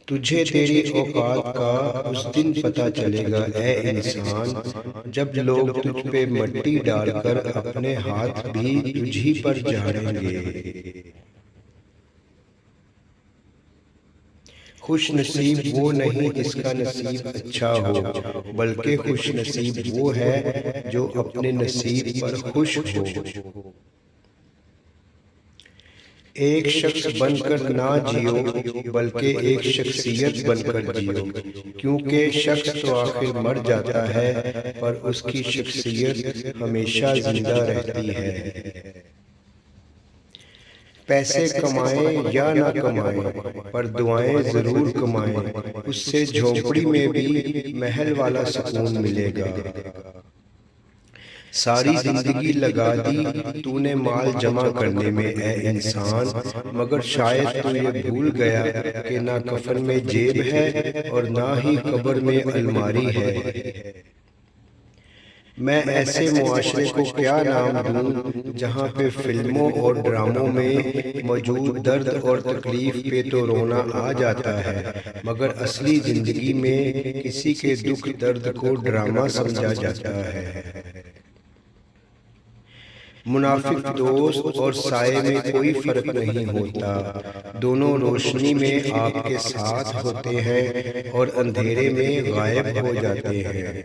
تجھے تیری اوقات کا اس دن پتہ چلے گا اے انسان، جب لوگ تجھ پہ مٹی ڈال کر اپنے ہاتھ بھی تجھی پر جھاڑیں گے۔ خوش نصیب وہ نہیں جس کا نصیب اچھا ہو، بلکہ خوش نصیب وہ ہے جو اپنے نصیب پر خوش ہو۔ ایک شخص بن کر نہ جیو، بلکہ ایک شخصیت بن کر جیو، کیونکہ شخص تو آخر مر جاتا ہے پر اس کی شخصیت ہمیشہ زندہ رہتی ہے۔ پیسے کمائیں یا نہ کمائیں پر دعائیں ضرور کمائیں، اس سے جھونپڑی میں بھی محل والا سکون ملے گا۔ ساری زندگی لگا دی تو نے مال جمع کرنے میں اے انسان، مگر شاید تو یہ بھول گیا کہ نہ کفن میں جیب ہے اور نہ ہی قبر میں الماری ہے۔ میں ایسے معاشرے کو کیا نام دوں جہاں پہ فلموں اور ڈراموں میں موجود درد اور تکلیف پہ تو رونا آ جاتا ہے، مگر اصلی زندگی میں کسی کے دکھ درد کو ڈرامہ سمجھا جاتا ہے۔ منافق دوست اور سائے میں کوئی فرق نہیں ہوتا، دونوں روشنی میں آپ کے ساتھ ہوتے ہیں اور اندھیرے میں غائب ہو جاتے ہیں۔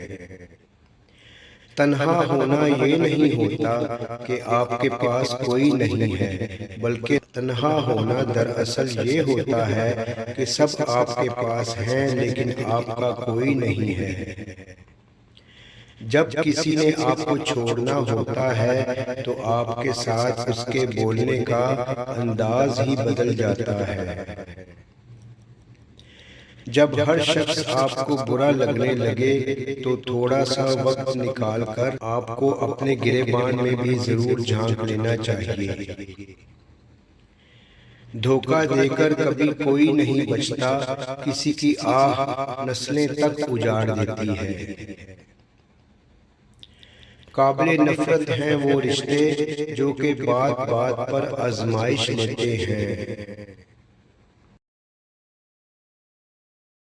تنہا ہونا یہ نہیں ہوتا کہ آپ کے پاس کوئی نہیں ہے، بلکہ تنہا ہونا دراصل یہ ہوتا ہے کہ سب آپ کے پاس ہیں لیکن آپ کا کوئی نہیں ہے۔ جب کسی نے آپ کو چھوڑنا ہوتا ہے تو آپ کے ساتھ اس کے بولنے کا انداز ہی بدل جاتا ہے۔ جب ہر شخص آپ کو برا لگنے لگے تو تھوڑا سا وقت نکال کر آپ کو اپنے گریبان میں بھی ضرور جھانک لینا چاہیے۔ دھوکہ دے کر کبھی کوئی نہیں بچتا، کسی کی آہ نسلیں تک اجاڑ دیتی ہے۔ قابل نفرت ہیں وہ رشتے جو کہ بات بات پر آزمائش لیتے ہیں۔